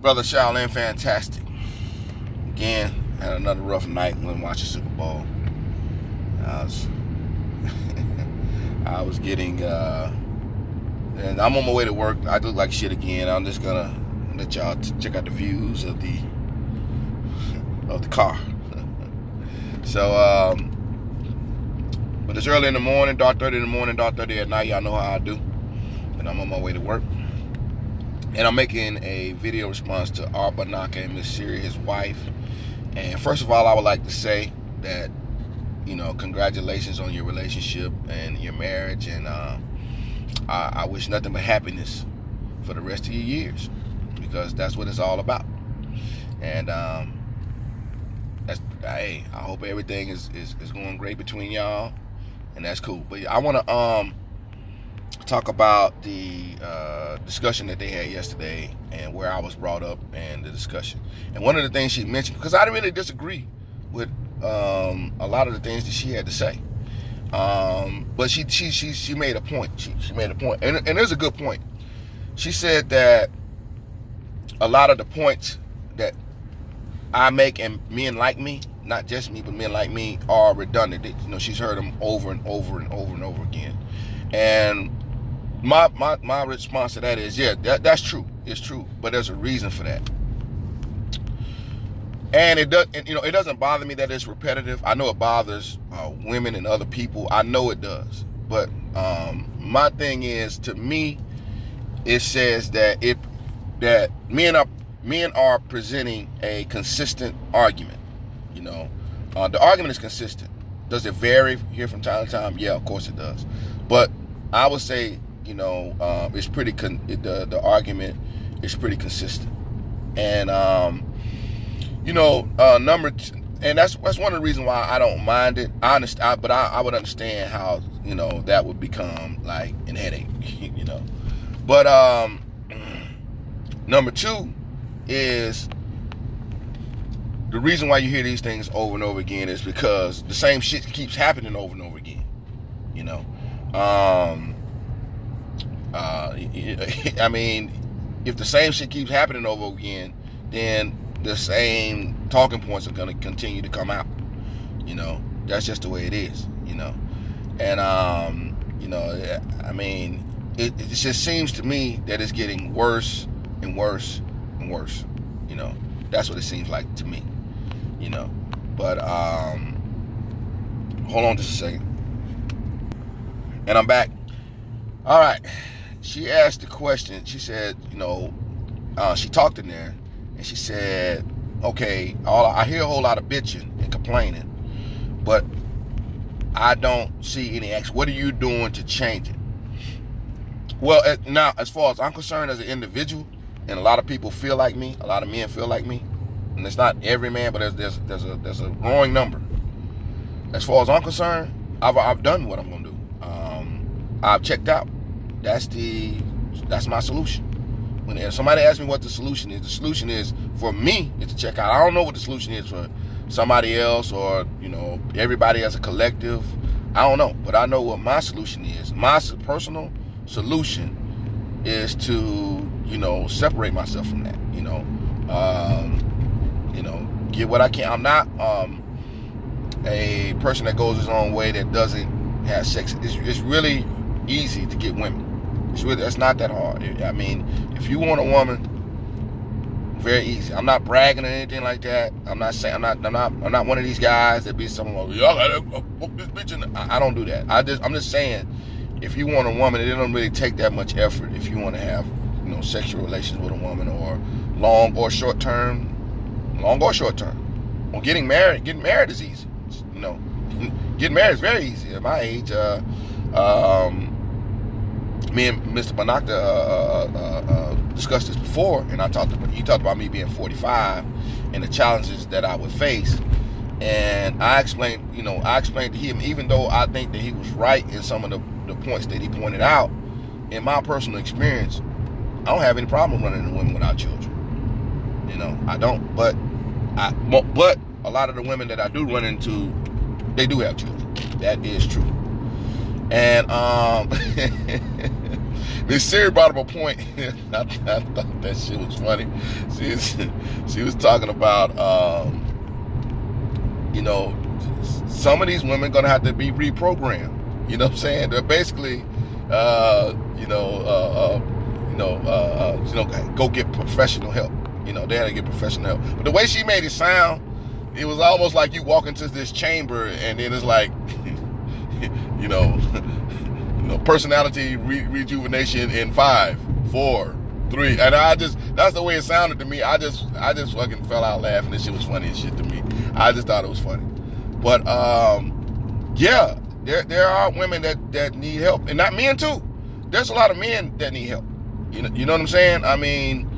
Brother Shaolin, fantastic. Again, had another rough night when watching Super Bowl. I was getting, and I'm on my way to work. I look like shit again. I'm just gonna let y'all check out the views of the car. So, but it's early in the morning, dark 30 in the morning, dark 30 at night. Y'all know how I do. And I'm on my way to work. And I'm making a video response to Arbanaka and Miss Siri, his wife. And first of all, I would like to say that, you know, congratulations on your relationship and your marriage. And I wish nothing but happiness for the rest of your years, because that's what it's all about. And hey, I hope everything is going great between y'all, and that's cool. But I want to talk about the discussion that they had yesterday and where I was brought up and the discussion. And one of the things she mentioned, because I didn't really disagree with a lot of the things that she had to say, but she made a point. She made a point, and it was a good point. She said that a lot of the points that I make and men like me, not just me, but men like me, are redundant. You know, she's heard them over and over and over and over again. And my response to that is, yeah, that's true. It's true, but there's a reason for that. And it doesn't bother me that it's repetitive. I know it bothers women and other people. I know it does. But my thing is, to me, it says that men are presenting a consistent argument. You know, the argument is consistent. Does it vary here from time to time? Yeah, of course it does. But I would say, you know, it's pretty. The argument is pretty consistent, and you know, and that's one of the reasons why I don't mind it. I understand, but I would understand how, you know, that would become like a headache, you know. But number two is the reason why you hear these things over and over again is because the same shit keeps happening over and over again, you know. I mean, if the same shit keeps happening over again, then the same talking points are going to continue to come out. You know, that's just the way it is, you know. And, you know, I mean, it just seems to me that it's getting worse and worse and worse. You know, that's what it seems like to me, you know. But, hold on just a second. And I'm back. All right. She asked the question. She said, you know, she talked in there, and she said, okay, I hear a whole lot of bitching and complaining, but I don't see any action. What are you doing to change it? Well, now, as far as I'm concerned as an individual, and a lot of people feel like me, a lot of men feel like me, and it's not every man, but there's a growing number. As far as I'm concerned, I've done what I'm going to do. I've checked out. That's my solution. When somebody asks me what the solution is for me is to check out. I don't know what the solution is for somebody else, or, you know, everybody as a collective. I don't know, but I know what my solution is. My personal solution is to, you know, separate myself from that. You know, get what I can. I'm not a person that goes his own way, that doesn't have sex. It's really easy to get women. It's not that hard. I mean, if you want a woman, very easy. I'm not bragging or anything like that. I'm not one of these guys that be someone, y'all gotta book this bitch. I don't do that. I'm just saying, if you want a woman, it don't really take that much effort. If you want to have, you know, sexual relations with a woman, or long or short term. Well, getting married is easy. You know, getting married is very easy. At my age, me and Mr. Banakta discussed this before, and he talked about me being 45 and the challenges that I would face. And I explained to him, even though I think that he was right in some of the points that he pointed out, in my personal experience, I don't have any problem running into women without children. You know, I don't. But a lot of the women that I do run into, they do have children. That is true. And Miss Siri brought up a point. I thought that shit was funny. She was talking about, you know, some of these women gonna have to be reprogrammed. You know what I'm saying? They're basically, go get professional help. You know, they had to get professional help. But the way she made it sound, it was almost like you walk into this chamber and then it's like, personality rejuvenation in 5, 4, 3. And that's the way it sounded to me. I just fucking fell out laughing. This shit was funny as shit to me. I just thought it was funny. But, yeah, there are women that need help, and not men too. There's a lot of men that need help. You know what I'm saying? I mean,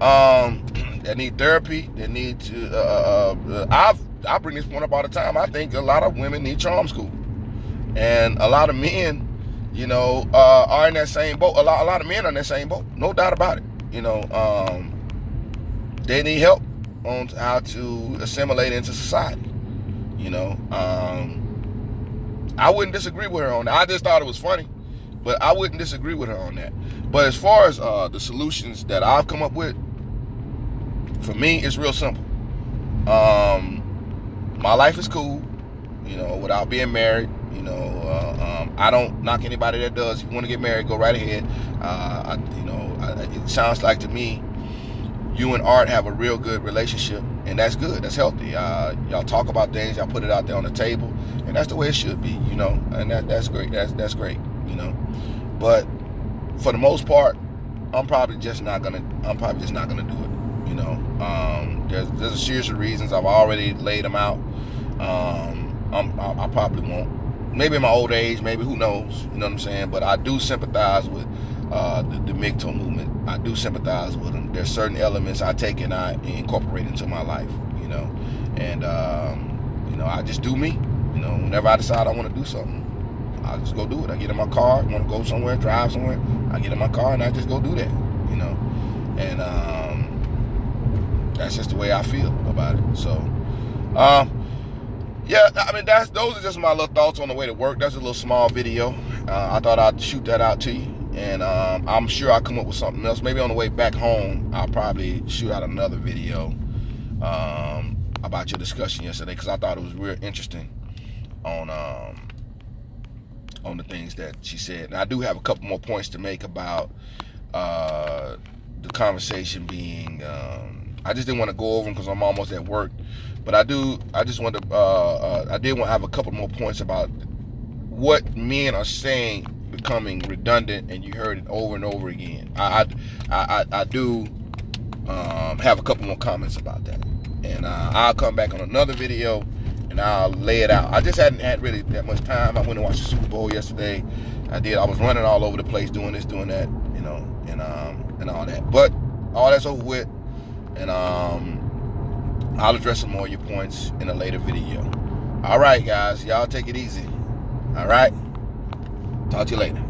that need therapy. That need to. I bring this point up all the time. I think a lot of women need charm school, and a lot of men, are in that same boat. A lot of men are in that same boat. No doubt about it. They need help on how to assimilate into society. I wouldn't disagree with her on that. I just thought it was funny, but I wouldn't disagree with her on that. But as far as the solutions that I've come up with, for me, it's real simple. My life is cool, without being married. I don't knock anybody that does. If you want to get married, go right ahead. It sounds like to me, you and Art have a real good relationship, and that's good. That's healthy. Y'all talk about things. Y'all put it out there on the table, and that's the way it should be. And that's great. That's great. But for the most part, I'm probably just not gonna do it. There's a series of reasons. I've already laid them out. I probably won't. Maybe in my old age, maybe, who knows? You know what I'm saying? But I do sympathize with the MGTOW movement. I do sympathize with them. There's certain elements I take and I incorporate into my life, and I just do me. Whenever I decide I want to do something, I just go do it. I get in my car, I want to go somewhere, drive somewhere, I get in my car and I just go do that, and that's just the way I feel about it. So, yeah, I mean, those are just my little thoughts on the way to work. That's a little small video. I thought I'd shoot that out to you, and I'm sure I'll come up with something else. Maybe on the way back home, I'll probably shoot out another video about your discussion yesterday, because I thought it was real interesting on the things that she said. And I do have a couple more points to make about the conversation being. I just didn't want to go over them because I'm almost at work. But I did want to have a couple more points about what men are saying becoming redundant, and you heard it over and over again. I do have a couple more comments about that, and I'll come back on another video and I'll lay it out. I just hadn't had really that much time. I went and watched the Super Bowl yesterday. I was running all over the place, doing this, doing that, and all that. But all that's over with, and I'll address some more of your points in a later video. All right, guys. Y'all take it easy. All right? Talk to you later.